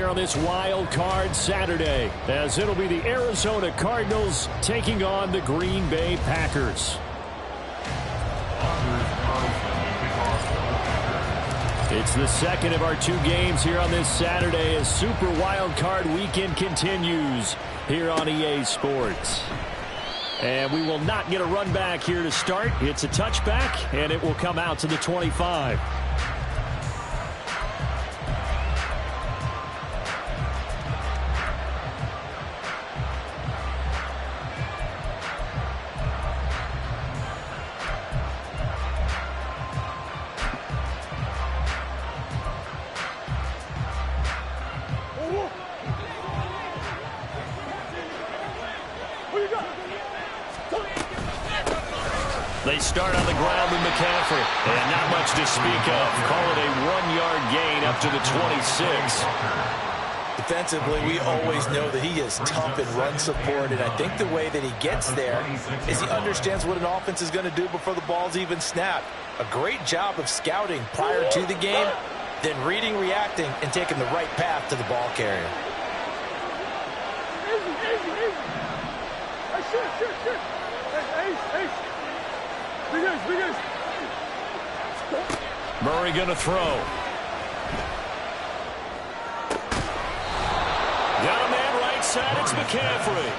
here on this wild card Saturday, as it'll be the Arizona Cardinals taking on the Green Bay Packers. It's the second of our two games here on this Saturday as Super Wild Card Weekend continues here on EA Sports. And we will not get a run back here to start. It's a touchback, and it will come out to the 25. They start on the ground with McCaffrey. And not much to speak of. Call it a 1-yard gain up to the 26. Defensively, we always know that he is tough in run support, and I think the way that he gets there is he understands what an offense is going to do before the ball's even snapped. A great job of scouting prior to the game, then reading, reacting, and taking the right path to the ball carrier. Murray going to throw. Got a man right side. It's McCaffrey.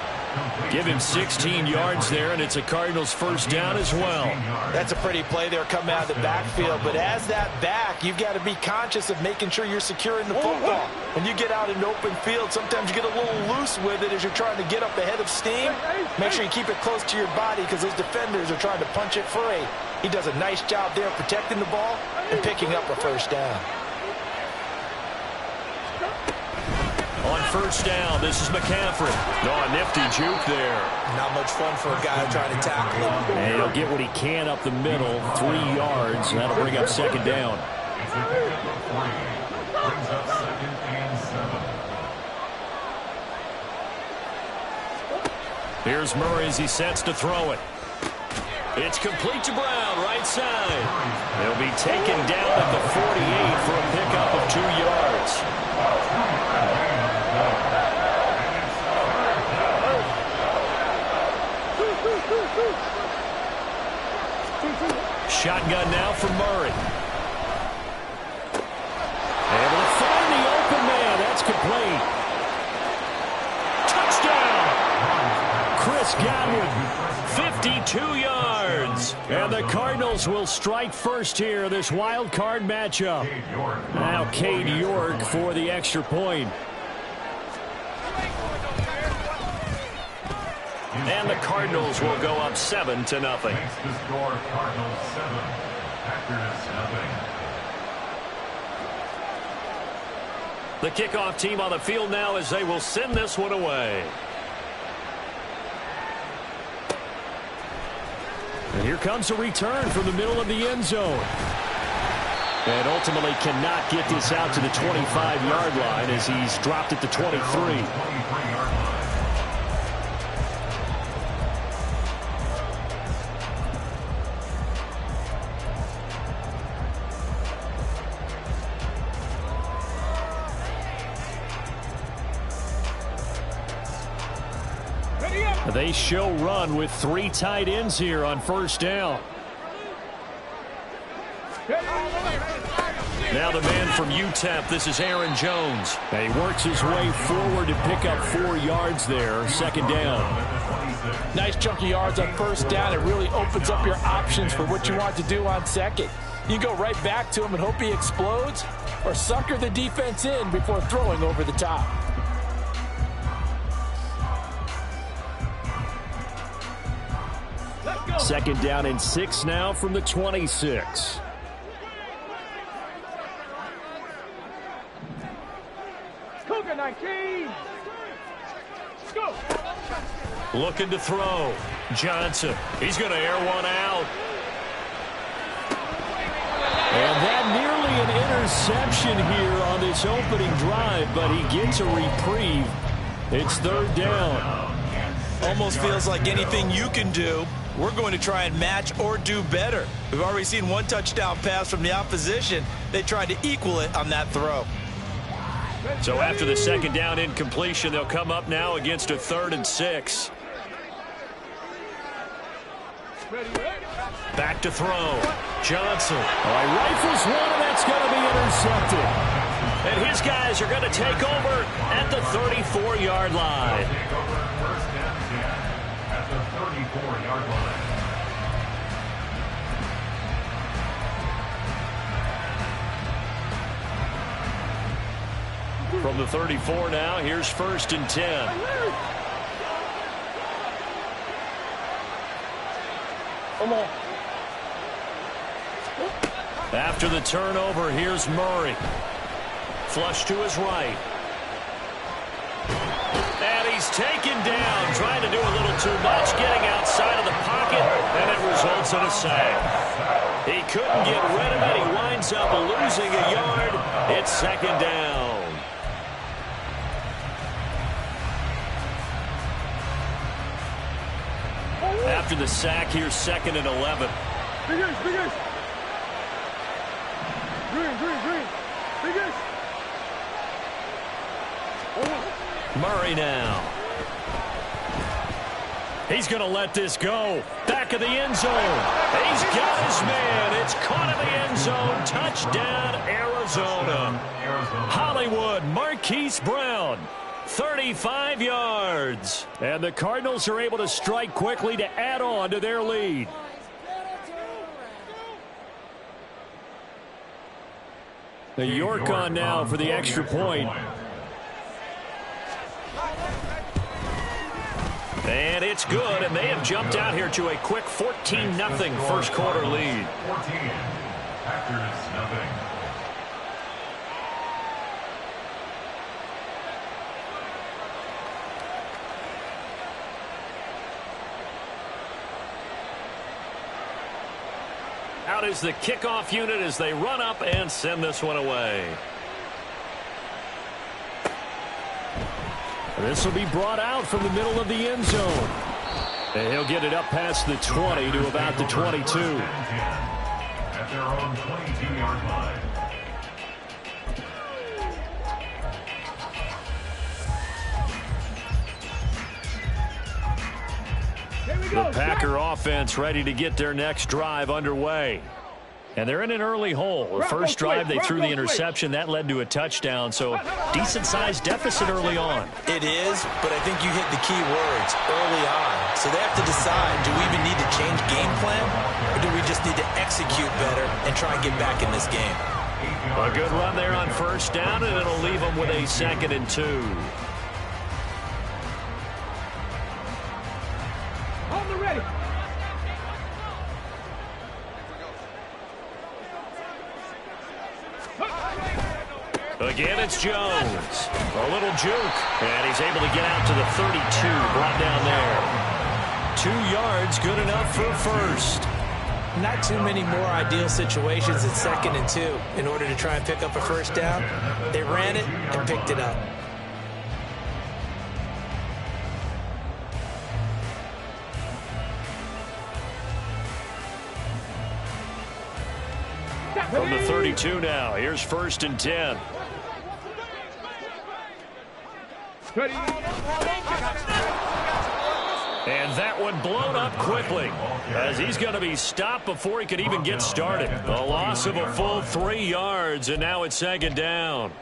Give him 16 yards there, and it's a Cardinals first down as well. That's a pretty play there coming out of the backfield. But as that back, you've got to be conscious of making sure you're securing the football. When you get out in open field, sometimes you get a little loose with it as you're trying to get up ahead of steam. Make sure you keep it close to your body because those defenders are trying to punch it free. He does a nice job there protecting the ball and picking up a first down. On first down, this is McCaffrey. Oh, a nifty juke there. Not much fun for a guy trying to tackle him. And he'll get what he can up the middle, 3 yards, and that'll bring up second down. Here's Murray as he sets to throw it. It's complete to Brown, right side. They'll be taken down at the 48 for a pickup of 2 yards. Shotgun now for Murray. Able to find the open man. That's complete. Touchdown! Chris Godwin, 52 yards. And the Cardinals will strike first here, this wild card matchup. Now Cade York for the extra point. And the Cardinals will go up 7-0. The kickoff team on the field now as they will send this one away. And here comes a return from the middle of the end zone. And ultimately cannot get this out to the 25-yard line as he's dropped at the 23. They show run with 3 tight ends here on first down. Now the man from UTEP, this is Aaron Jones. And he works his way forward to pick up 4 yards there, second down. Nice chunky yards on first down. It really opens up your options for what you want to do on second. You go right back to him and hope he explodes, or sucker the defense in before throwing over the top. Second down and 6 now from the 26. Cougar 19. Let's go. Looking to throw. Johnson. He's going to air one out. And that nearly an interception here on this opening drive, but he gets a reprieve. It's third down. Almost feels like anything you can do, we're going to try and match or do better. We've already seen 1 touchdown pass from the opposition. They tried to equal it on that throw. So after the second down incompletion, they'll come up now against a 3rd and 6. Back to throw. Johnson. Rifles one, and that's going to be intercepted. And his guys are going to take over at the 34-yard line. At the 34-yard line. From the 34 now, here's 1st and 10. Come on. After the turnover, here's Murray. Flush to his right. And he's taken down, trying to do a little too much, getting outside of the pocket, and it results in a sack. He couldn't get rid of it. He winds up losing a yard. It's 2nd down. After the sack, here's 2nd and 11. Fingers. Green. Fingers. Murray now. He's going to let this go. Back of the end zone. He's got his man. It's caught in the end zone. Touchdown, Arizona. Hollywood, Marquise Brown. 35 yards. And the Cardinals are able to strike quickly to add on to their lead. The York on now for the extra point. And it's good, and they have jumped out here to a quick 14-0 first quarter lead. 14. Packers, nothing. Out is the kickoff unit as they run up and send this one away. This will be brought out from the middle of the end zone. And he'll get it up past the 20 to about the 22. At their own 22-yard line. The Packer offense ready to get their next drive underway. And they're in an early hole. The first drive, they threw the interception. That led to a touchdown, so decent-sized deficit early on. It is, but I think you hit the key words, early on. So they have to decide, do we even need to change game plan, or do we just need to execute better and try and get back in this game? A good run there on first down, and it'll leave them with a 2nd and 2. On the ready. Again, it's Jones. A little juke. And he's able to get out to the 32. Brought down there. 2 yards, good enough for a first. Not too many more ideal situations at 2nd and 2 in order to try and pick up a first down. They ran it and picked it up. From the 32 now, here's 1st and 10. Ready. And that one blown up quickly as he's going to be stopped before he could even get started. A loss of a full 3 yards, and now it's 2nd down.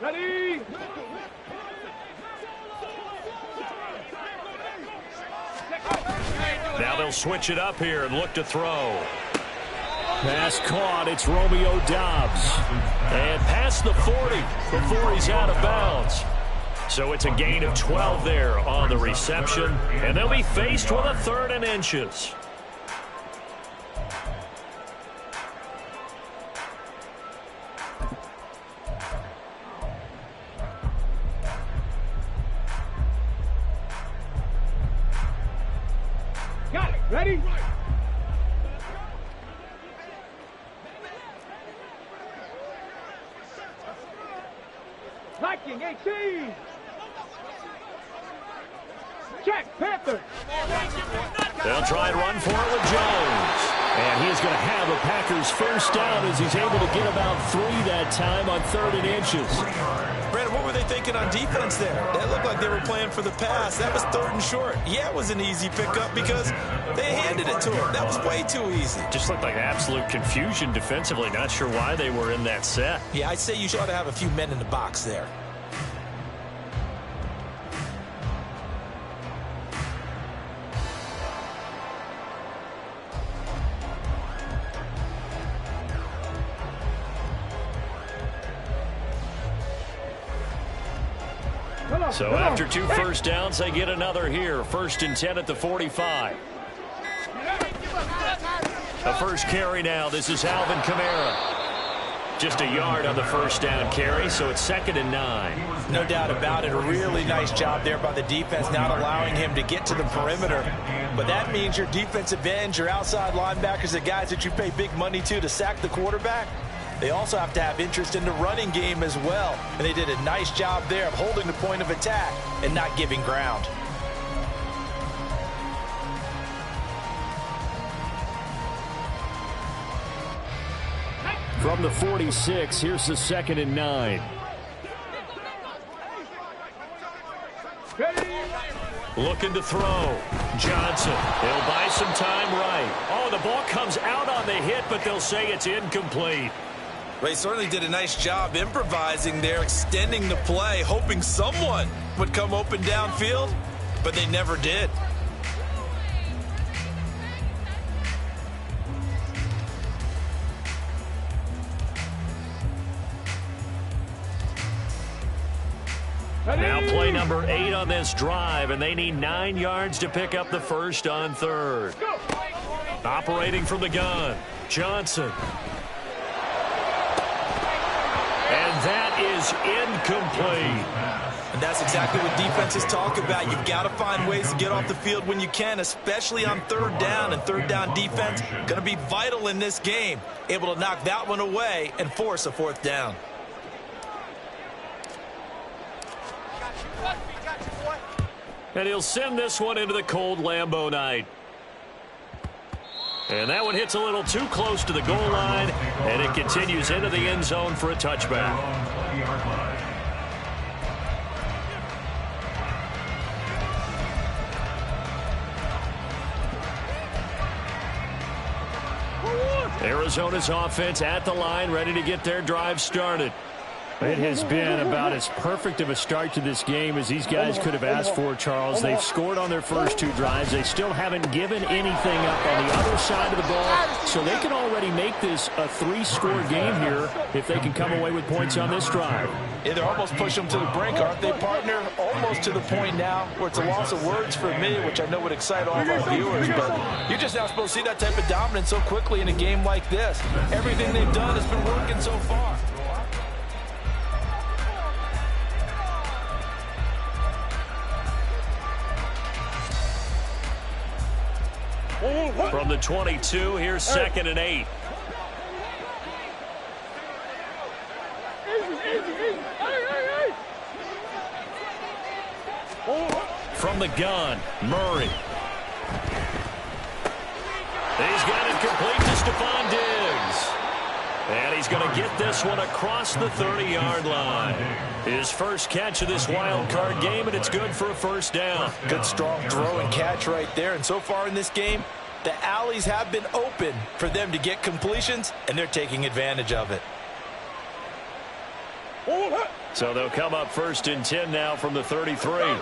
Ready. Now they'll switch it up here and look to throw. Pass caught. It's Romeo Doubs. And past the 40 before he's out of bounds. So it's a gain of 12 there on the reception. And they'll be faced with a 3rd and inches. Got it. Ready. Viking 18. Check Panther. They'll try and run for it with Jones. And he is going to have a Packers first down as he's able to get about 3 that time on 3rd and inches. Brandon, what were they thinking on defense there? That looked like they were playing for the pass. That was 3rd and short. Yeah, it was an easy pickup because they handed it to him. That was way too easy. Just looked like absolute confusion defensively. Not sure why they were in that set. Yeah, I'd say you ought to have a few men in the box there. So after 2 first downs, they get another here. 1st and 10 at the 45. The first carry now. This is Alvin Kamara. Just a yard on the first down carry, so it's 2nd and 9. No doubt about it. A really nice job there by the defense, not allowing him to get to the perimeter. But that means your defensive ends, your outside linebackers, the guys that you pay big money to sack the quarterback, they also have to have interest in the running game as well. And they did a nice job there of holding the point of attack and not giving ground. From the 46, here's the 2nd and 9. Looking to throw. Johnson. He'll buy some time right. Oh, the ball comes out on the hit, but they'll say it's incomplete. They certainly did a nice job improvising there, extending the play, hoping someone would come open downfield, but they never did. Now play number 8 on this drive, and they need 9 yards to pick up the first on 3rd. Operating from the gun, Johnson. And that is incomplete. And that's exactly what defenses talk about. You've got to find ways to get off the field when you can, especially on 3rd down. And 3rd down defense going to be vital in this game. Able to knock that one away and force a 4th down. And he'll send this one into the cold Lambeau night. And that one hits a little too close to the goal line, and it continues into the end zone for a touchback. Arizona's offense at the line, ready to get their drive started. It has been about as perfect of a start to this game as these guys could have asked for, Charles. They've scored on their first 2 drives. They still haven't given anything up on the other side of the ball, so they can already make this a 3-score game here if they can come away with points on this drive. Yeah, they're almost pushing them to the brink, aren't they, partner? Almost to the point now where it's a loss of words for me, which I know would excite all of our viewers, but you're just not supposed to see that type of dominance so quickly in a game like this. Everything they've done has been working so far. From the 22, here's 2nd and 8. From the gun, Murray. He's got it complete to Stephon Diggs. And he's going to get this one across the 30-yard line. His first catch of this wild card game, and it's good for a first down. Good strong throw and catch right there. And so far in this game, the alleys have been open for them to get completions, and they're taking advantage of it. So they'll come up 1st and 10 now from the 33.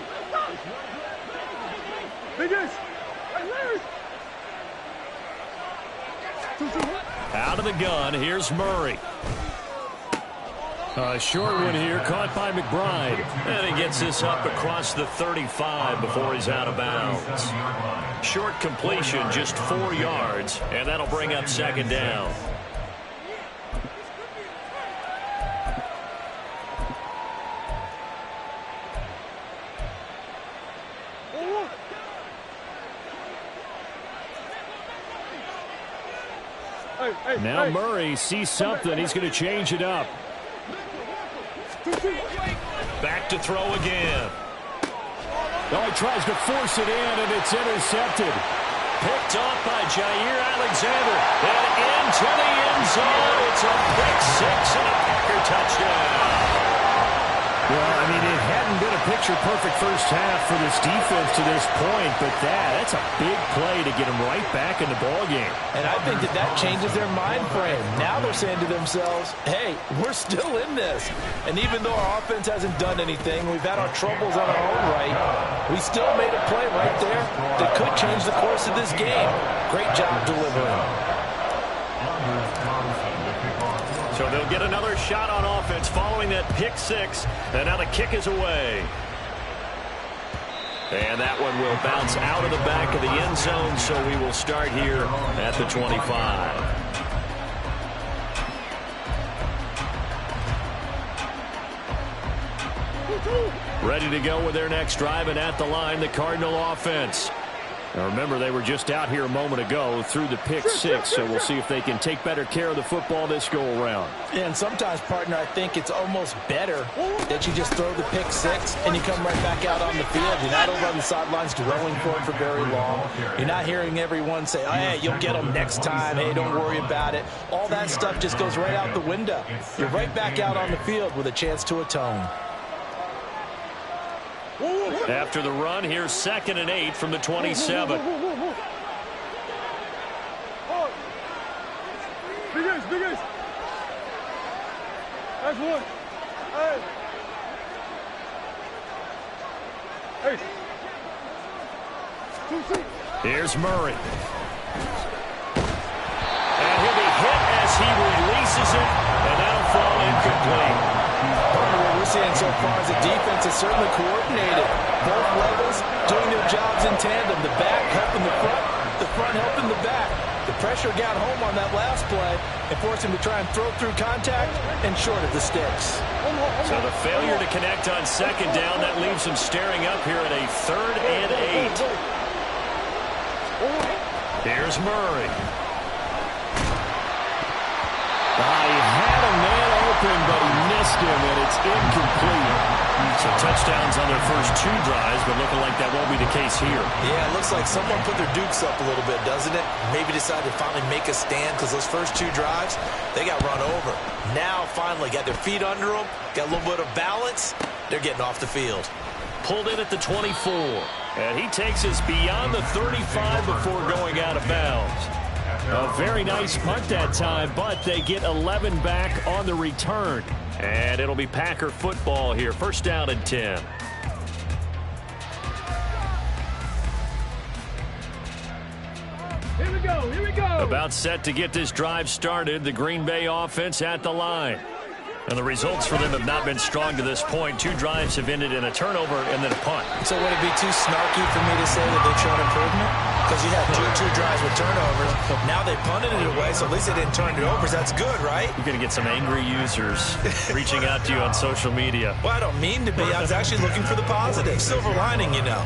Out of the gun, here's Murray. A short one here, caught by McBride. And he gets this up across the 35 before he's out of bounds. Short completion, just 4 yards, and that'll bring up 2nd down. Now Murray sees something. He's going to change it up. Back to throw again. Oh, he tries to force it in, and it's intercepted. picked off by Jair Alexander. And into the end zone. It's a pick six and a Packer touchdown. Well, I mean, it hadn't been a picture-perfect first half for this defense to this point, but that's a big play to get them right back in the ballgame. And I think that changes their mind frame. Now they're saying to themselves, hey, we're still in this. And even though our offense hasn't done anything, we've had our troubles on our own right, we still made a play right there that could change the course of this game. Great job delivering. So they'll get another shot on offense following that pick six. And now the kick is away. And that one will bounce out of the back of the end zone, so we will start here at the 25. Ready to go with their next drive, and at the line, the Cardinal offense. Now remember, they were just out here a moment ago through the pick six, so we'll see if they can take better care of the football this go-around. And sometimes, partner, I think it's almost better that you just throw the pick six and you come right back out on the field. You're not over on the sidelines dwelling for it for very long. You're not hearing everyone say, oh, hey, you'll get them next time. Hey, don't worry about it. All that stuff just goes right out the window. You're right back out on the field with a chance to atone. After the run, here's 2nd and 8 from the 27. Big ace, big ace. That's one. Hey. Ace. 2-2. Here's Murray. And he'll be hit as he releases it, and that'll fall incomplete. What we're seeing so far is the defense is certainly coordinated. Both levels doing their jobs in tandem. The back helping the front helping the back. The pressure got home on that last play and forced him to try and throw through contact and short of the sticks. So the failure to connect on 2nd down, that leaves him staring up here at a 3rd and 8. Here's Murray. He had a man open, but he missed him, and it's incomplete. So touchdowns on their first 2 drives, but looking like that won't be the case here. Yeah, it looks like someone put their dukes up a little bit, doesn't it? Maybe decided to finally make a stand because those first 2 drives, they got run over. Now, finally, got their feet under them, got a little bit of balance. They're getting off the field. Pulled in at the 24, and he takes us beyond the 35 before going out of bounds. A very nice punt that time, but they get 11 back on the return. And it'll be Packer football here. 1st down and 10. Here we go, here we go. About set to get this drive started. The Green Bay offense at the line. And the results for them have not been strong to this point. 2 drives have ended in a turnover and then a punt. So would it be too snarky for me to say that they've shown improvement? Because you had two drives with turnovers. Now they punted it away, so at least they didn't turn it over. That's good, right? You're going to get some angry users reaching out to you on social media. Well, I don't mean to be. I was actually looking for the positive. Silver lining, you know.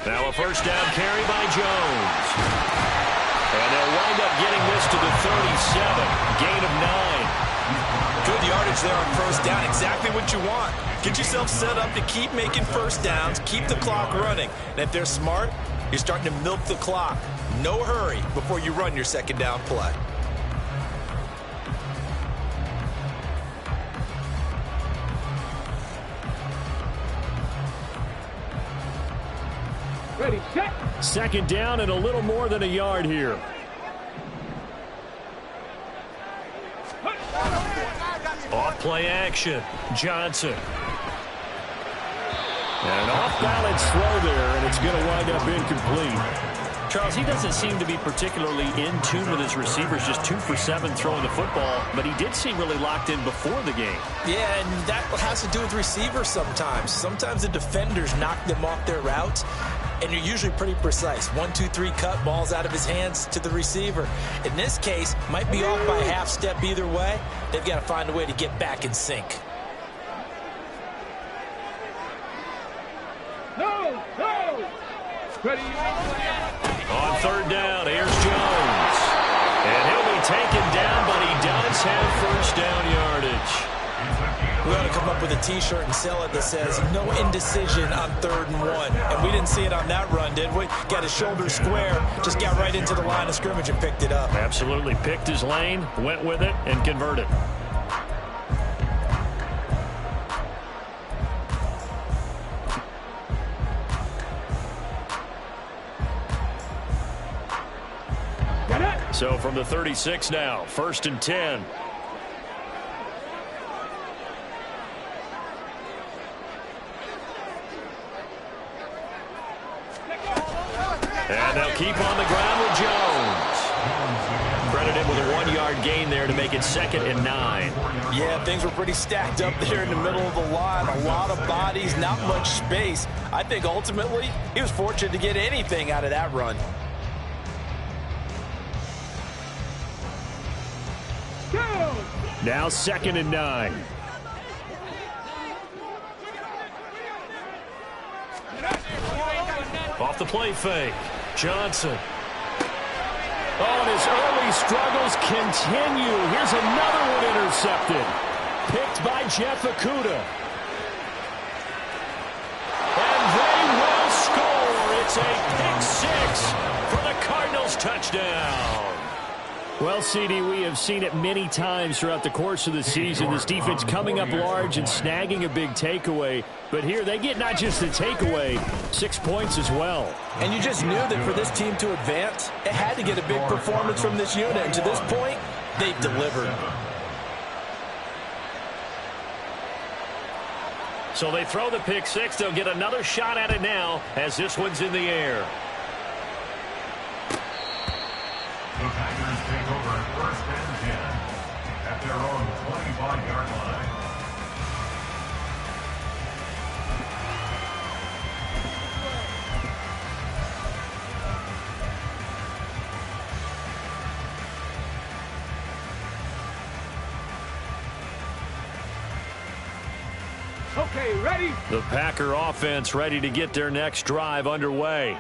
Now a 1st down carry by Jones. And they'll wind up getting this to the 37. Gain of 9. Good yardage there on 1st down. Exactly what you want. Get yourself set up to keep making 1st downs, keep the clock running. And if they're smart, you're starting to milk the clock. No hurry before you run your 2nd down play. Ready, set. 2nd down and a little more than a yard here. Off play action. Johnson. And an off-balance throw there, and it's going to wind up incomplete. Charles, he doesn't seem to be particularly in tune with his receivers, just 2 for 7 throwing the football, but he did seem really locked in before the game. Yeah, and that has to do with receivers sometimes. Sometimes the defenders knock them off their routes, and you're usually pretty precise. 1, 2, 3 cut, balls out of his hands to the receiver. In this case, might be off by a half step either way. They've got to find a way to get back in sync. No! Ready? On third down, here's Jones. And he'll be taken down, but he does have first down yardage. We ought to come up with a T-shirt and sell it that says, no indecision on 3rd and 1. And we didn't see it on that run, did we? Got his shoulders square, just got right into the line of scrimmage and picked it up. Absolutely picked his lane, went with it, and converted. So from the 36 now, 1st and 10. And they'll keep on the ground with Jones. Credited with a 1-yard gain there to make it 2nd and 9. Yeah, things were pretty stacked up there in the middle of the line. A lot of bodies, not much space. I think ultimately he was fortunate to get anything out of that run. Now 2nd and 9. Off the play fake. Johnson. Oh, and his early struggles continue. Here's another one intercepted. Picked by Jeff Okudah. And they will score. It's a pick-6 for the Cardinals touchdown. Well, CD, we have seen it many times throughout the course of the season. This defense coming up large and snagging a big takeaway. But here they get not just the takeaway, 6 points as well. And you just knew that for this team to advance, it had to get a big performance from this unit. And to this point, they've delivered. So they throw the pick-6. They'll get another shot at it now as this one's in the air. The Packers take over 1st and 10 at their own 25-yard line. Okay, ready? The Packer offense ready to get their next drive underway.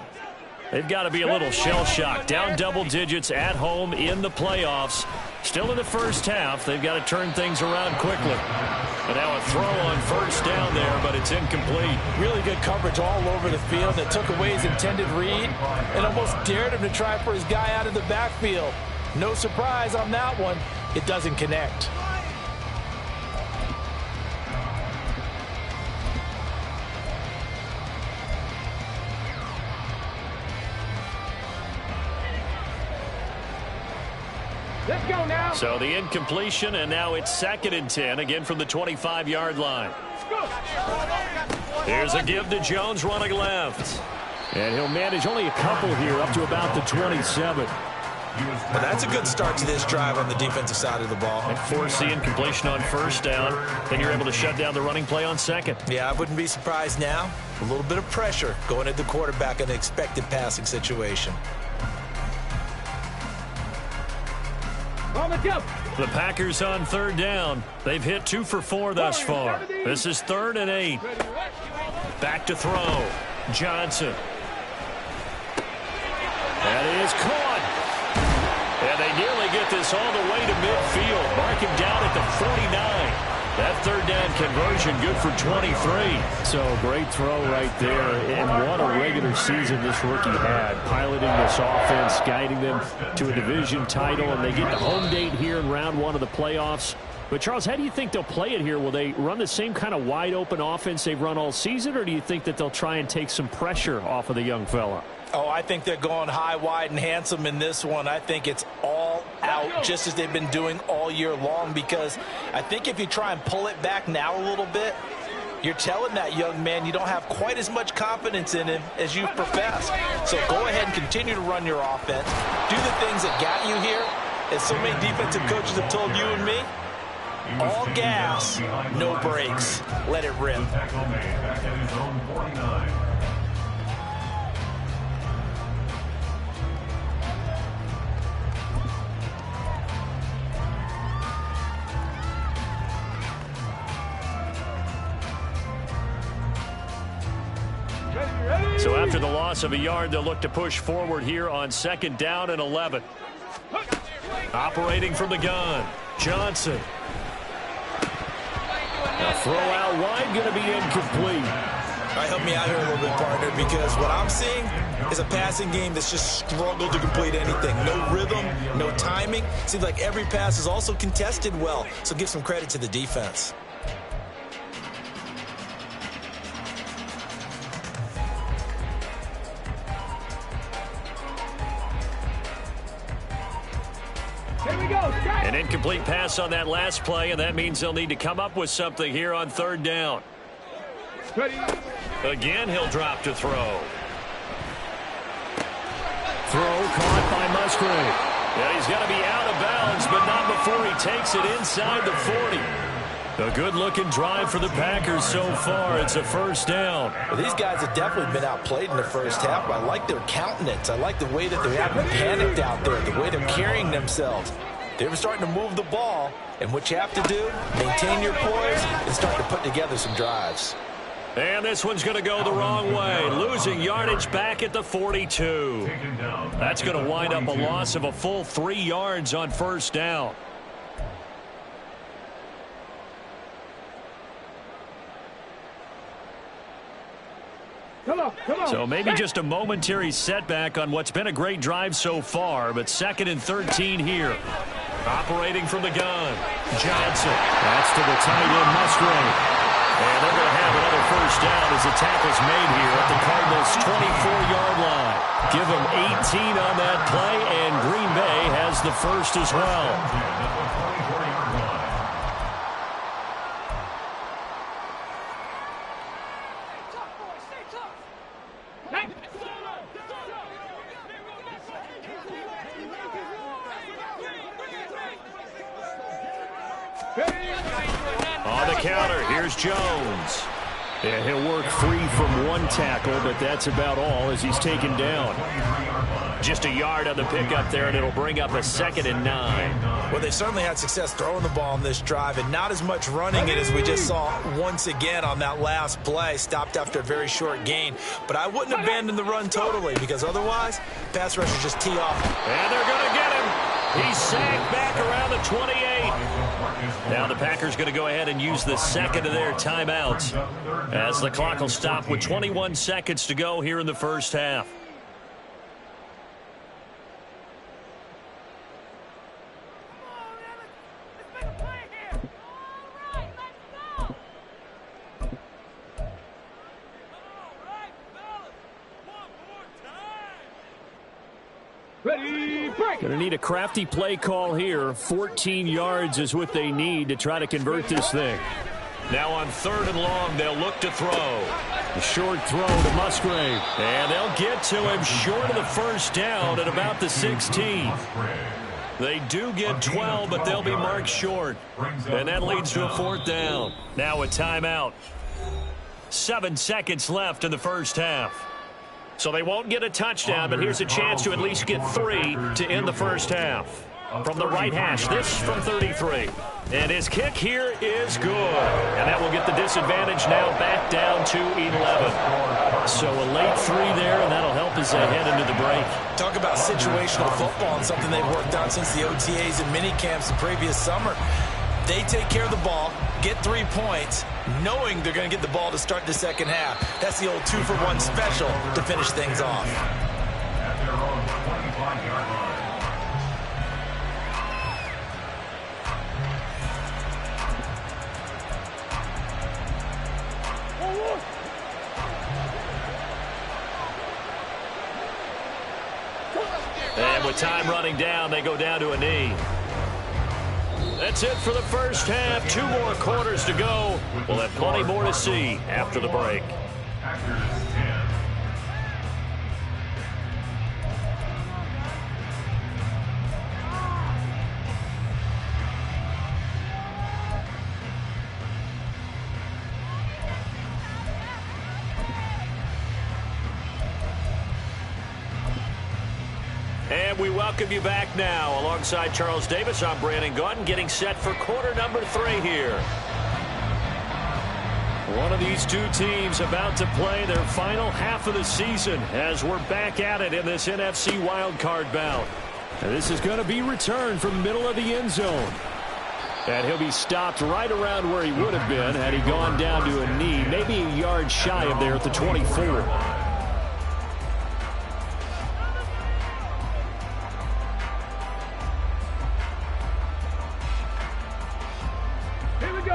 They've got to be a little shell-shocked. Down double digits at home in the playoffs. Still in the first half. They've got to turn things around quickly. And now a throw on 1st down there, but it's incomplete. Really good coverage all over the field that took away his intended read and almost dared him to try for his guy out of the backfield. No surprise on that one. It doesn't connect. Let's go now. So the incompletion, and now it's 2nd and 10, again from the 25-yard line. Here's a give to Jones running left. And he'll manage only a couple here up to about the 27. Well, that's a good start to this drive on the defensive side of the ball. And force the incompletion on 1st down. Then you're able to shut down the running play on 2nd. Yeah, I wouldn't be surprised now. A little bit of pressure going at the quarterback in an expected passing situation. On the jump. The Packers on 3rd down. They've hit 2 for 4 thus far. This is 3rd and 8. Back to throw. Johnson. That is caught. And they nearly get this all the way to midfield. Mark him down at the 49. That 3rd down conversion good for 23. So great throw right there. And what a regular season this rookie had. Piloting this offense, guiding them to a division title. And they get the home date here in round 1 of the playoffs. But, Charles, how do you think they'll play it here? Will they run the same kind of wide-open offense they've run all season, or do you think that they'll try and take some pressure off of the young fella? Oh, I think they're going high, wide, and handsome in this one. I think it's all out just as they've been doing all year long, because I think if you try and pull it back now a little bit, You're telling that young man you don't have quite as much confidence in him as you've professed. So go ahead and continue to run your offense. Do the things that got you here. As so many defensive coaches have told you and me, all gas, no brakes. Let it rip. Tackle made back at his own 49. So after the loss of a yard, they'll look to push forward here on 2nd down and 11. Operating from the gun, Johnson. A throw out wide, going to be incomplete. All right, help me out here a little bit, partner, because what I'm seeing is a passing game that's just struggled to complete anything. No rhythm, no timing. Seems like every pass is also contested well, so give some credit to the defense. An incomplete pass on that last play, and that means they'll need to come up with something here on 3rd down. Ready. Again, he'll drop to throw. Throw caught by Musgrave. Yeah, he's got to be out of bounds, but not before he takes it inside the 40. A good-looking drive for the Packers so far. It's a 1st down. Well, these guys have definitely been outplayed in the first half, but I like their countenance. I like the way that they're having panicked out there, the way they're carrying themselves. They were starting to move the ball, and what you have to do, maintain your poise and start to put together some drives. And this one's going to go the wrong way, losing yardage back at the 42. That's going to wind up a loss of a full 3 yards on 1st down. Come on. So maybe just a momentary setback on what's been a great drive so far, but 2nd and 13 here. Operating from the gun, Johnson. That's to the tight end, Musgrave. And they're going to have another 1st down as the tackle's made here at the Cardinals' 24-yard line. Give them 18 on that play, and Green Bay has the 1st as well. On the counter, here's Jones. Yeah, he'll work free from one tackle, but that's about all as he's taken down. Just a yard on the pickup there, and it'll bring up a 2nd and 9. Well, they certainly had success throwing the ball on this drive, and not as much running it as we just saw once again on that last play. Stopped after a very short gain. But I wouldn't abandon the run totally, because otherwise, pass rushers just tee off. And they're going to get him. He's sacked back around the 28. Now the Packers going to go ahead and use the 2nd of their timeouts as the clock will stop with 21 seconds to go here in the 1st half. Ready, break. Going to need a crafty play call here. 14 yards is what they need to try to convert this thing. Now on 3rd and long, they'll look to throw. A short throw to Musgrave. And they'll get to him short of the 1st down at about the 16. They do get 12, but they'll be marked short. And that leads to a 4th down. Now a timeout. 7 seconds left in the 1st half. So they won't get a touchdown, but here's a chance to at least get 3 to end the 1st half. From the right hash, this from 33. And his kick here is good. And that will get the disadvantage now back down to 11. So a late 3 there, and that'll help as they head into the break. Talk about situational football and something they've worked on since the OTAs and minicamps the previous summer. They take care of the ball, get 3 points, knowing they're going to get the ball to start the 2nd half. That's the old 2-for-1 special to finish things off. At their own 25-yard line. And with time running down, they go down to a knee. That's it for the first half. 2 more quarters to go. We'll have plenty more to see after the break. Packers 10. And we welcome you back now. Alongside Charles Davis, I'm Brandon Gaudin, getting set for quarter number 3 here. One of these two teams about to play their final half of the season as we're back at it in this NFC wildcard bout. And this is going to be returned from the middle of the end zone. And he'll be stopped right around where he would have been had he gone down to a knee, maybe a yard shy of there at the 24.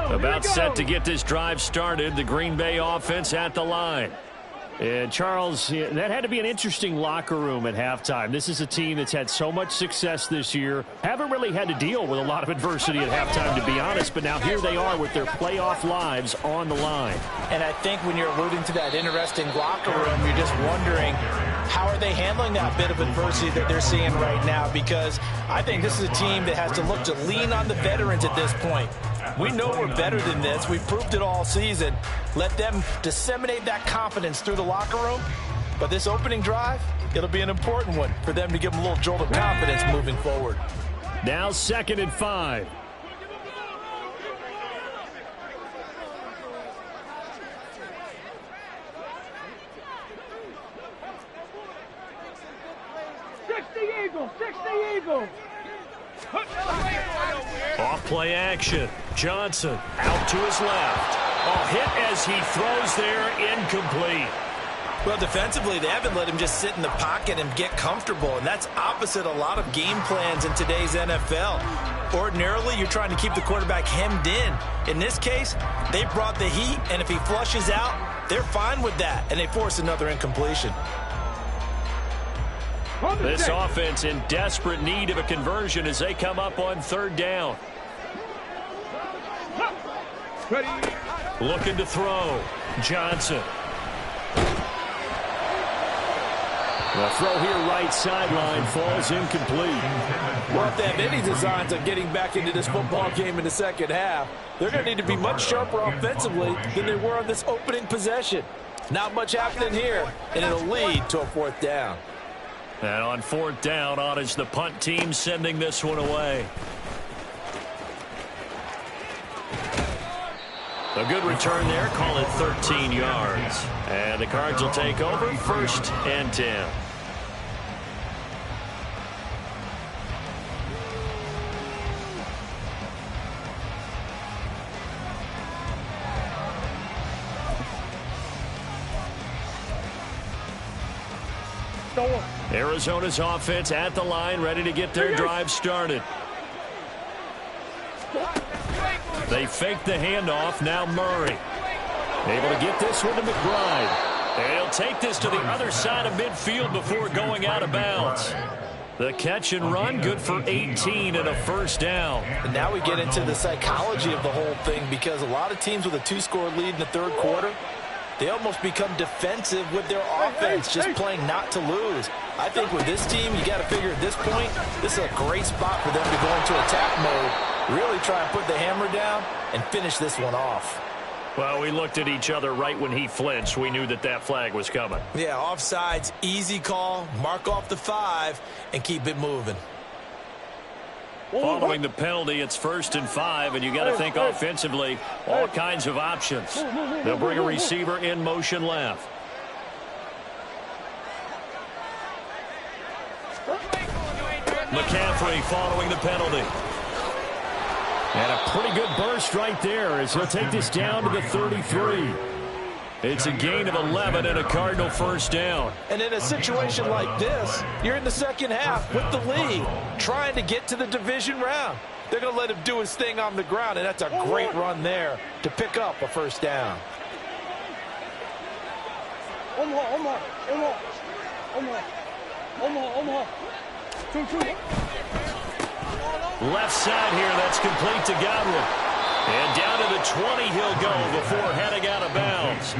About set to get this drive started. The Green Bay offense at the line. And Charles, that had to be an interesting locker room at halftime. This is a team that's had so much success this year. Haven't really had to deal with a lot of adversity at halftime, to be honest. But now here they are with their playoff lives on the line. And I think when you're alluding to that interesting locker room, you're just wondering, how are they handling that bit of adversity that they're seeing right now? Because I think this is a team that has to look to lean on the veterans at this point. We know we're better than this. We've proved it all season. Let them disseminate that confidence through the locker room. But this opening drive, it'll be an important one for them to give them a little jolt of confidence moving forward. Now 2nd and 5. Off play action. Johnson out to his left. Oh, hit as he throws there, incomplete. Well, defensively, they haven't let him just sit in the pocket and get comfortable, and that's opposite a lot of game plans in today's NFL. Ordinarily, you're trying to keep the quarterback hemmed in. In this case, they brought the heat, and if he flushes out, they're fine with that, and they force another incompletion. This offense in desperate need of a conversion as they come up on 3rd down. Looking to throw. Johnson. The throw here right sideline falls incomplete. Well, if they have any designs of getting back into this football game in the second half, they're going to need to be much sharper offensively than they were on this opening possession. Not much happening here, and it'll lead to a 4th down. And on 4th down, on is the punt team sending this one away. A good return there, call it 13 yards. And the Cards will take over 1st and 10. Arizona's offense at the line, ready to get their drive started. They fake the handoff. Now Murray. Able to get this one to McBride. And he'll take this to the other side of midfield before going out of bounds. The catch and run, good for 18 and a 1st down. And now we get into the psychology of the whole thing, because a lot of teams with a 2-score lead in the 3rd quarter, they almost become defensive with their offense, just playing not to lose. I think with this team, you got to figure at this point, this is a great spot for them to go into attack mode, really try and put the hammer down and finish this one off. Well, we looked at each other right when he flinched. We knew that that flag was coming. Yeah, offsides, easy call, mark off the 5, and keep it moving. Following the penalty, it's 1st and 5, and you got to think offensively, all kinds of options. They'll bring a receiver in motion left. McCaffrey following the penalty. And a pretty good burst right there as he'll take this down to the 33. It's a gain of 11 and a Cardinal 1st down. And in a situation like this, you're in the second half with the lead, trying to get to the division round. They're going to let him do his thing on the ground, and that's a great run there to pick up a 1st down. Left side here, that's complete to Godwin. And down to the 20 he'll go before heading out of bounds.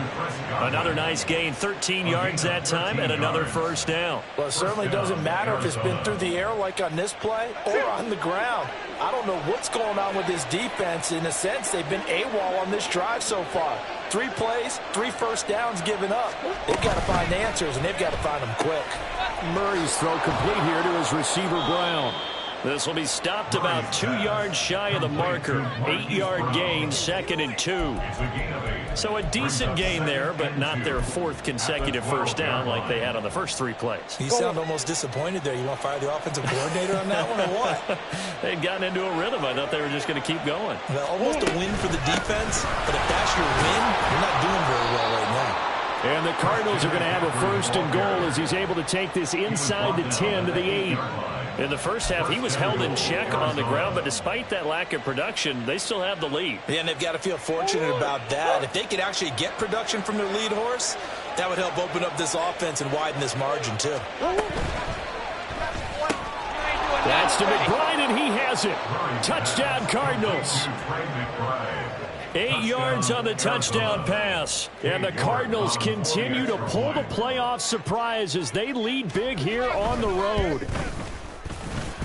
Another nice gain, 13 yards that time, and another first down. Well, it certainly doesn't matter if it's been through the air like on this play or on the ground. I don't know what's going on with this defense. In a sense, they've been AWOL on this drive so far. 3 plays, 3 first downs given up. They've got to find answers, and they've got to find them quick. Murray's throw complete here to his receiver, Brown. This will be stopped about 2 yards shy of the marker. 8-yard gain, 2nd and 2. So a decent gain there, but not their 4th consecutive first down like they had on the first 3 plays. You sound almost disappointed there. You want to fire the offensive coordinator on that one or what? They'd gotten into a rhythm. I thought they were just going to keep going. Well, almost a win for the defense, but if that's your win, you're not doing very well right now. And the Cardinals are going to have a 1st and goal as he's able to take this inside the 10 to the 8. In the first half, he was held in check on the ground, but despite that lack of production, they still have the lead. Yeah, and they've got to feel fortunate about that. If they could actually get production from their lead horse, that would help open up this offense and widen this margin, too. That's to McBride, and he has it. Touchdown, Cardinals. 8 yards on the touchdown pass. And the Cardinals continue to pull the playoff surprise as they lead big here on the road.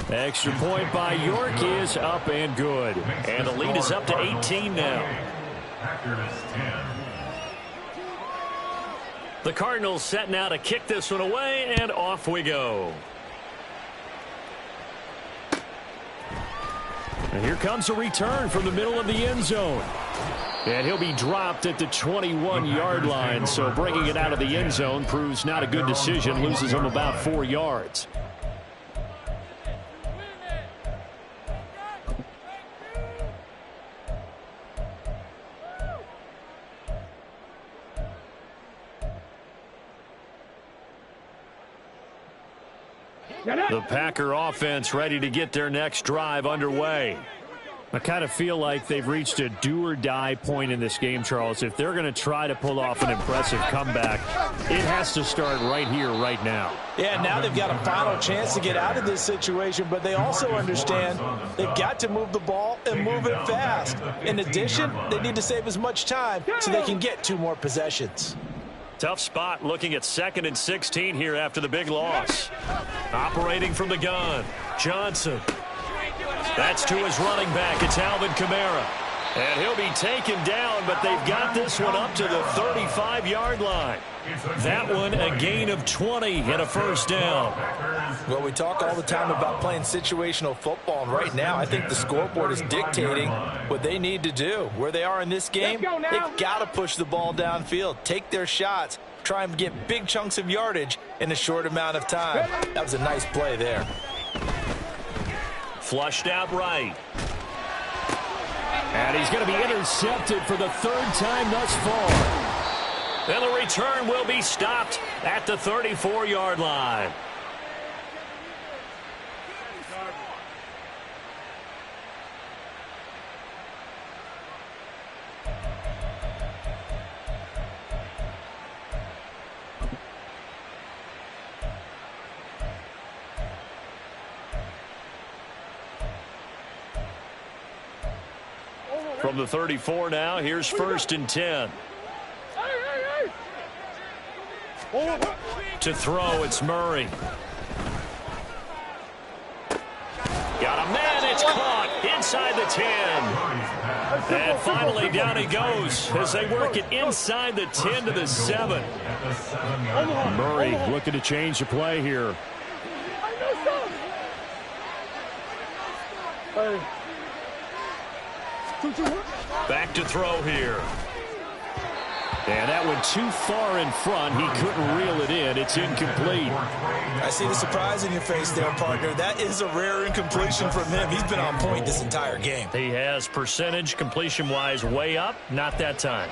Extra point by York is up and good. And the lead is up to 18 now. The Cardinals set now to kick this one away, and off we go. And here comes a return from the middle of the end zone. And he'll be dropped at the 21-yard line, so bringing it out of the end zone proves not a good decision, loses him about 4 yards. The Packer offense ready to get their next drive underway. I kind of feel like they've reached a do-or-die point in this game, Charles. If they're going to try to pull off an impressive comeback, it has to start right here, right now. Yeah, now they've got a final chance to get out of this situation, but they also understand they've got to move the ball and move it fast. In addition, they need to save as much time so they can get 2 more possessions. Tough spot looking at 2nd and 16 here after the big loss. Operating from the gun, Johnson. That's to his running back. It's Alvin Kamara. And he'll be taken down, but they've got this one up to the 35-yard line. That one a gain of 20 and a first down. Well, we talk all the time about playing situational football, and right now I think the scoreboard is dictating what they need to do. Where they are in this game, they've got to push the ball downfield, take their shots, try and get big chunks of yardage in a short amount of time. That was a nice play there. Flushed out right. And he's going to be intercepted for the 3rd time thus far. And the return will be stopped at the 34-yard line. From the 34 now, here's 1st and 10. To throw, it's Murray. Got a man, it's caught inside the 10. And finally down he goes as they work it inside the 10 to the 7. Murray looking to change the play here. Back to throw here. And that went too far in front. He couldn't reel it in. It's incomplete. I see the surprise in your face there, partner. That is a rare incompletion from him. He's been on point this entire game. He has percentage completion-wise way up. Not that time.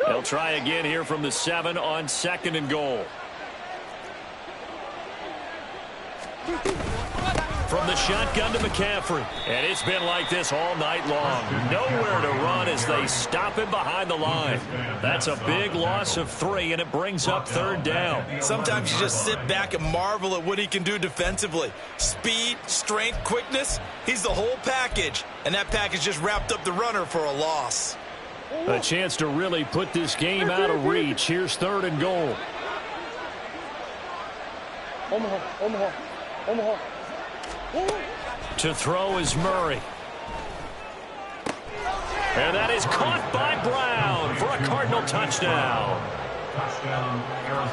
They'll try again here from the 7 on 2nd and goal. From the shotgun to McCaffrey. And it's been like this all night long. Nowhere to run as they stop him behind the line. That's a big loss of 3, and it brings up 3rd down. Sometimes you just sit back and marvel at what he can do defensively. Speed, strength, quickness. He's the whole package. And that package just wrapped up the runner for a loss. A chance to really put this game out of reach. Here's 3rd and goal. To throw is Murray. And that is caught by Brown for a Cardinal touchdown.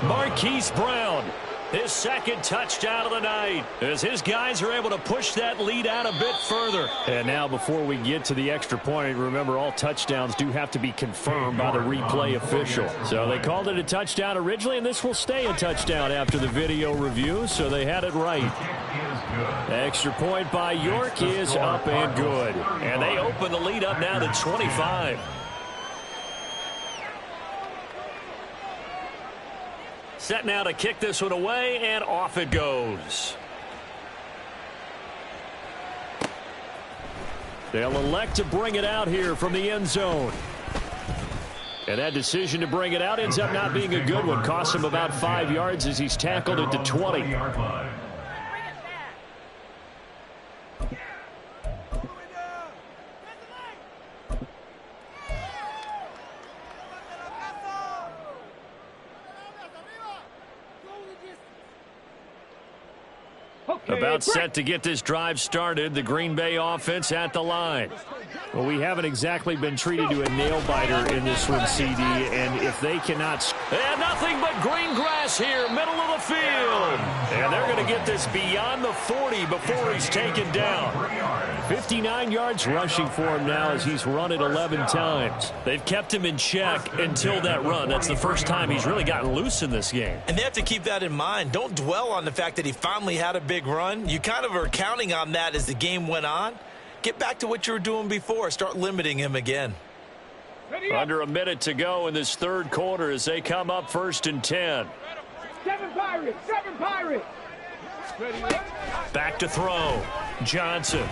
Marquise Brown, his 2nd touchdown of the night, as his guys are able to push that lead out a bit further. And now before we get to the extra point, remember all touchdowns do have to be confirmed by the replay official. So they called it a touchdown originally, and this will stay a touchdown after the video review, so they had it right. Extra point by York is up and good. And they open the lead up now to 25. Set now to kick this one away, and off it goes. They'll elect to bring it out here from the end zone. And that decision to bring it out ends up not being a good one. Costs him about 5 yards as he's tackled at the 20. About set to get this drive started. The Green Bay offense at the line. Well, we haven't exactly been treated to a nail-biter in this one, CD, and if they cannot... And nothing but green grass here, middle of the field. And they're going to get this beyond the 40 before he's taken down. 59 yards rushing for him now as he's run it 11 times. They've kept him in check until that run. That's the first time he's really gotten loose in this game. And they have to keep that in mind. Don't dwell on the fact that he finally had a big run. You kind of are counting on that as the game went on. Get back to what you were doing before. Start limiting him again. Under a minute to go in this 3rd quarter as they come up 1st and 10. 7 Pirates! 7 Pirates! Back to throw. Johnson.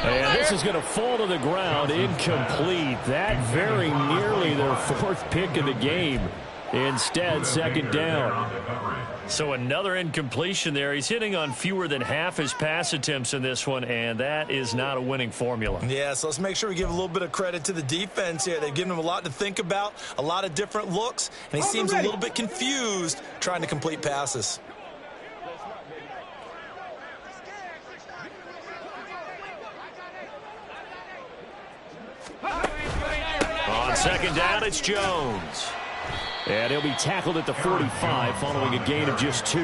And this is going to fall to the ground. Incomplete. That very nearly their 4th pick of the game. Instead, 2nd down. So another incompletion there. He's hitting on fewer than half his pass attempts in this one, and that is not a winning formula. Yeah, so let's make sure we give a little bit of credit to the defense here. They've given him a lot to think about, a lot of different looks, and he seems a little bit confused trying to complete passes. On 2nd down, it's Jones. And he'll be tackled at the 45 following a gain of just 2.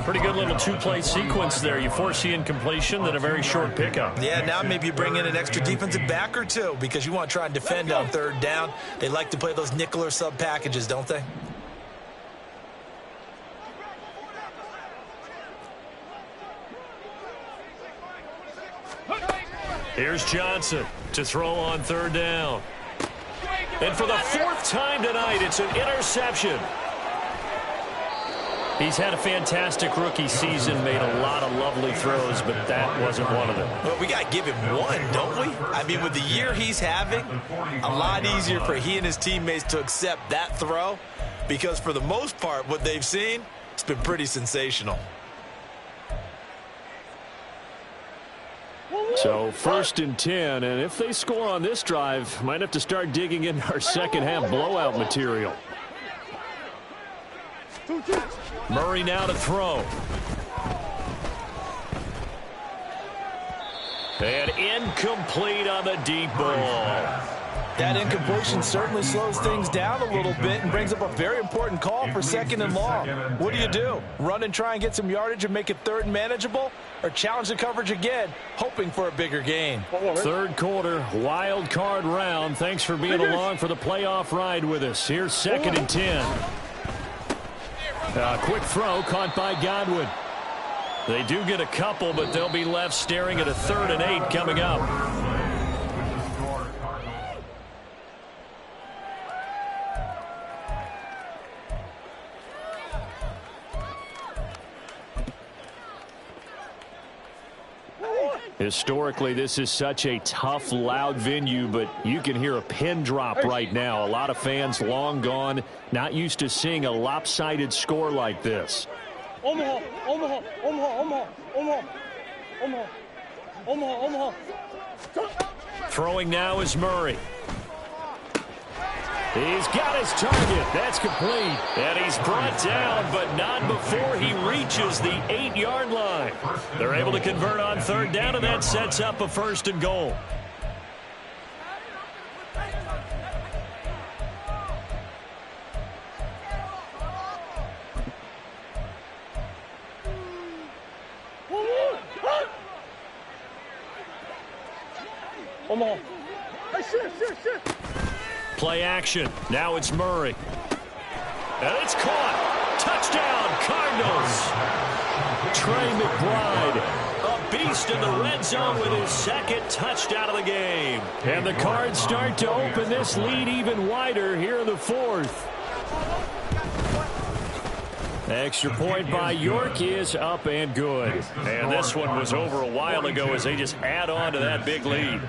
Pretty good little 2-play sequence there. You force the incompletion, then a very short pickup. Yeah, now maybe you bring in an extra defensive back or 2 because you want to try and defend on 3rd down. They like to play those nickel or sub packages, don't they? Here's Johnson to throw on 3rd down. And for the 4th time tonight, it's an interception. He's had a fantastic rookie season, made a lot of lovely throws, but that wasn't one of them. Well, we got to give him one, don't we? I mean, with the year he's having, a lot easier for he and his teammates to accept that throw because for the most part, what they've seen, it's been pretty sensational. So 1st and 10, and if they score on this drive, might have to start digging in our second half blowout material. Murray now to throw. And incomplete on the deep ball. That incompletion certainly slows things down a little bit and brings up a very important call for 2nd and long. What do? Run and try and get some yardage and make it 3rd and manageable, or challenge the coverage again, hoping for a bigger gain? 3rd quarter, wild card round. Thanks for being along for the playoff ride with us. Here's 2nd and 10. Quick throw caught by Godwin. They do get a couple, but they'll be left staring at a 3rd and 8 coming up. Historically, this is such a tough, loud venue, but you can hear a pin drop right now. A lot of fans long gone, not used to seeing a lopsided score like this. Omaha, Omaha, Omaha, Omaha, Omaha, Omaha, Omaha, Omaha. Throwing now is Murray. He's got his target. That's complete. And he's brought down, but not before he reaches the 8-yard line. They're able to convert on third down, and that sets up a 1st and goal. Omaha. Hey, shit. Play action. Now it's Murray. And it's caught. Touchdown, Cardinals. Trey McBride, a beast in the red zone with his 2nd touchdown of the game. And the Cards start to open this lead even wider here in the 4th. Extra point by York is up and good. And this one was over a while ago as they just add on to that big lead.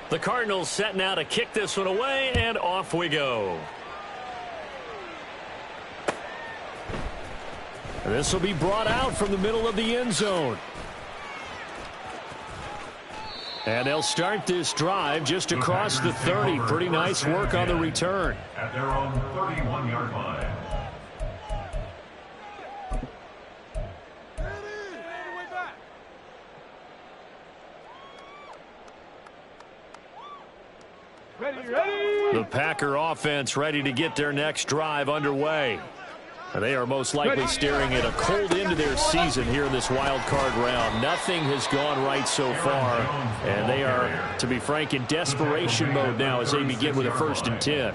The Cardinals set now to kick this one away, and off we go. This will be brought out from the middle of the end zone. And they'll start this drive just across the 30. Pretty nice work on the return. At their own 31-yard line. The Packer offense ready to get their next drive underway. And they are most likely staring at a cold end to their season here in this wild card round. Nothing has gone right so far, and they are, to be frank, in desperation mode now as they begin with a 1st and 10.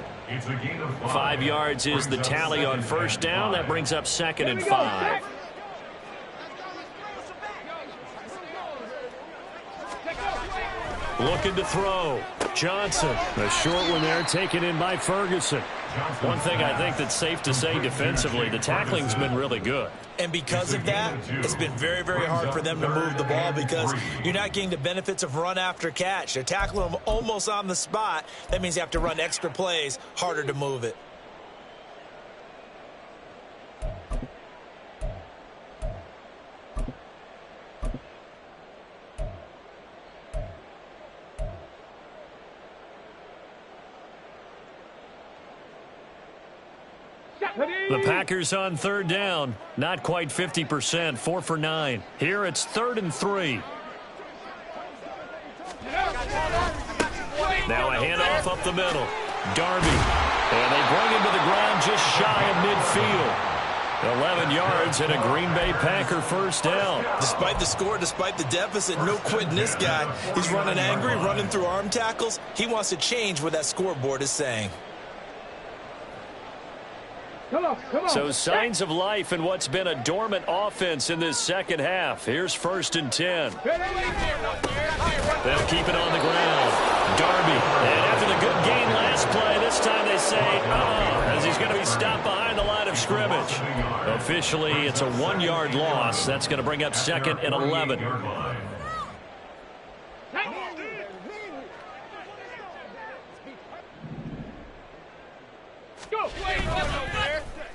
5 yards is the tally on 1st down. That brings up 2nd and 5. Looking to throw. Johnson. A short one there taken in by Ferguson. One thing I think that's safe to say defensively, the tackling's been really good. And because of that, it's been very, very hard for them to move the ball because you're not getting the benefits of run after catch. They're tackling them almost on the spot. That means you have to run extra plays, harder to move it. The Packers on 3rd down. Not quite 50%. 4 for 9. Here it's 3rd and 3. Now a handoff up the middle. Darby. And they bring him to the ground just shy of midfield. 11 yards and a Green Bay Packer 1st down. Despite the score, despite the deficit, no quitting this guy. He's running angry, running through arm tackles. He wants to change what that scoreboard is saying. Come on. So signs of life in what's been a dormant offense in this 2nd half. Here's 1st and 10. They'll keep it on the ground. Darby. And after the good gain last play, this time they say, as he's going to be stopped behind the line of scrimmage. Officially, it's a 1-yard loss. That's going to bring up 2nd and 11.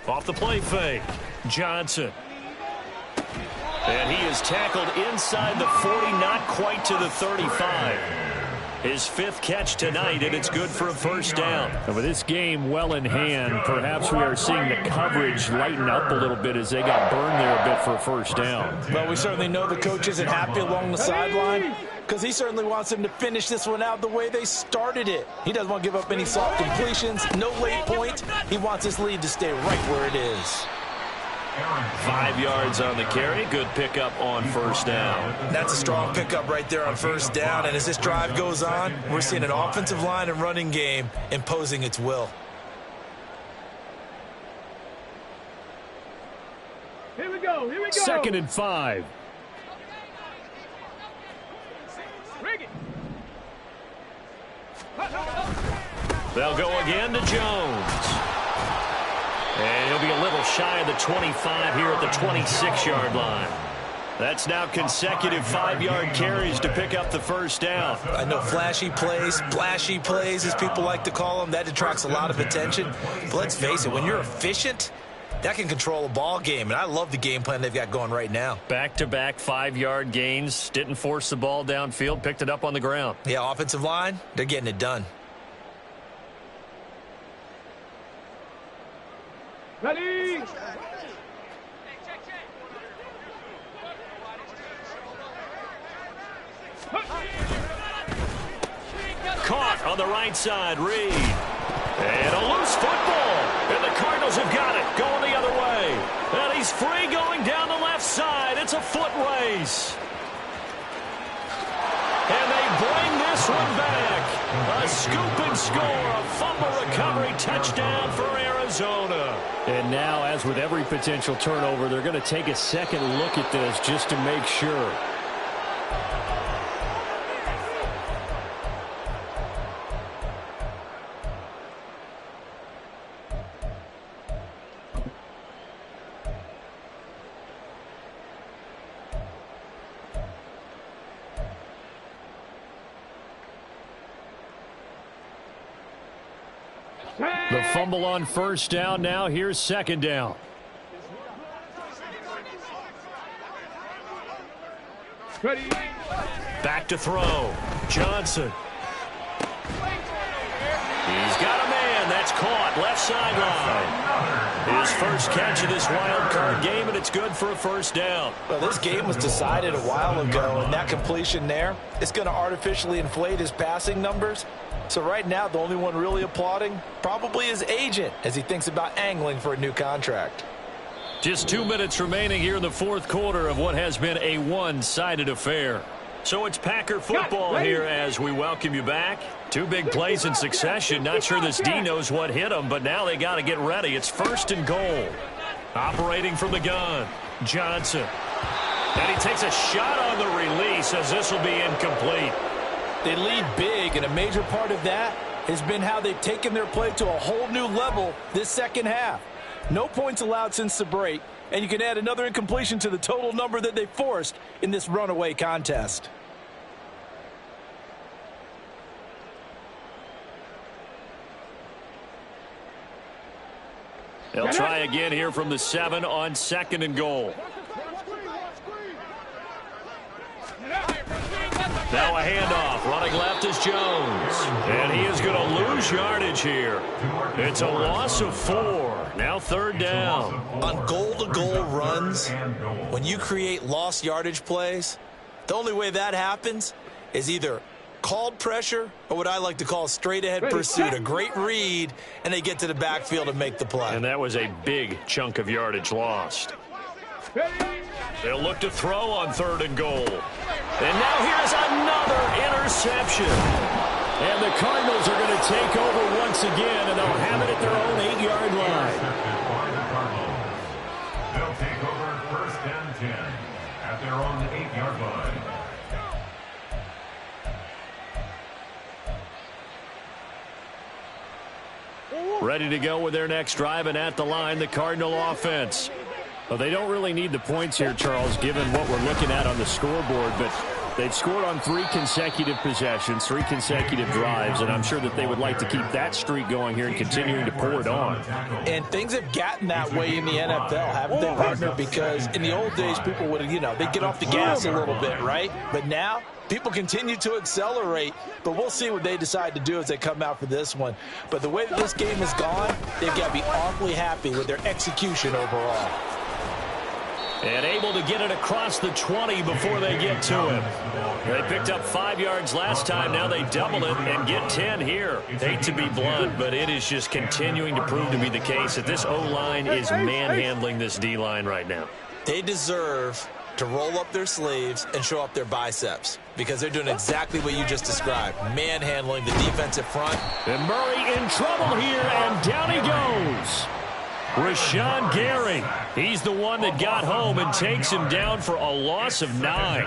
Off the play fake. Johnson. And he is tackled inside the 40, not quite to the 35. His 5th catch tonight, and it's good for a 1st down. And with this game well in hand, perhaps we are seeing the coverage lighten up a little bit as they got burned there a bit for a 1st down. Well, we certainly know the coach isn't happy along the sideline because he certainly wants them to finish this one out the way they started it. He doesn't want to give up any soft completions, no late points. He wants his lead to stay right where it is. 5 yards on the carry. Good pickup on 1st down. That's a strong pickup right there on 1st down. And as this drive goes on, we're seeing an offensive line and running game imposing its will. Here we go. 2nd and 5. They'll go again to Jones. And he'll be a little shy of the 25 here at the 26-yard line. That's now consecutive 5-yard carries to pick up the first down. I know flashy plays, splashy plays, as people like to call them, that attracts a lot of attention. But let's face it, when you're efficient, that can control a ball game. And I love the game plan they've got going right now. Back-to-back 5-yard gains. Didn't force the ball downfield. Picked it up on the ground. Yeah, offensive line, they're getting it done. Ready? Caught on the right side, Reed. And a loose football. And the Cardinals have got it, going the other way. And he's free going down the left side. It's a foot race. And they bring this one back. A scoop and score, a fumble recovery touchdown for Arizona. And now, as with every potential turnover, they're going to take a second look at this just to make sure. The fumble on first down. Now here's second down. Ready? Back to throw. Johnson. He's got a man. That's caught. Left sideline. His first catch of this wild card game, and it's good for a first down. Well, this game was decided a while ago, and that completion there is going to artificially inflate his passing numbers. So right now, the only one really applauding probably his agent as he thinks about angling for a new contract. Just 2 minutes remaining here in the fourth quarter of what has been a one-sided affair. So it's Packer football here as we welcome you back. 2 big plays in succession. Not sure this D knows what hit him, but now they got to get ready. It's first and goal. Operating from the gun, Johnson. And he takes a shot on the release as this will be incomplete. They lead big, and a major part of that has been how they've taken their play to a whole new level this second half. No points allowed since the break, and you can add another incompletion to the total number that they forced in this runaway contest. They'll try again here from the 7 on second and goal. Now a handoff. Running left is Jones. And he is going to lose yardage here. It's a loss of 4. Now third down. On goal-to-goal runs, when you create lost yardage plays, the only way that happens is either called pressure or what I like to call straight-ahead pursuit. A great read, and they get to the backfield and make the play. And that was a big chunk of yardage lost. They'll look to throw on third and goal. And now here's another interception. And the Cardinals are going to take over once again, and they'll have it at their own 8-yard line. They'll take over first and 10 at their own 8-yard line. Ready to go with their next drive, and at the line, the Cardinal offense. Well, they don't really need the points here, Charles, given what we're looking at on the scoreboard, but they've scored on 3 consecutive possessions, 3 consecutive drives, and I'm sure that they would like to keep that streak going here and continuing to pour it on. And things have gotten that way in the NFL, haven't they, partner? Because in the old days, people would, they'd get off the gas a little bit, right? But now, people continue to accelerate, but we'll see what they decide to do as they come out for this one. But the way that this game has gone, they've got to be awfully happy with their execution overall. And able to get it across the 20 before they get to him. They picked up 5 yards last time. Now they double it and get 10 here. Hate to be blunt, but it is just continuing to prove to be the case that this O-line is manhandling this D-line right now. They deserve to roll up their sleeves and show up their biceps because they're doing exactly what you just described, manhandling the defensive front. And Murray in trouble here, and down he goes. Rashawn Gary, he's the one that got home and takes him down for a loss of 9.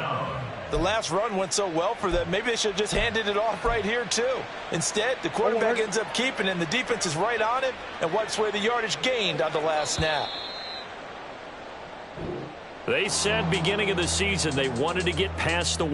The last run went so well for them. Maybe they should have just handed it off right here, too. Instead, the quarterback ends up keeping it, and the defense is right on it and wipes away the yardage gained on the last snap. They said beginning of the season they wanted to get past the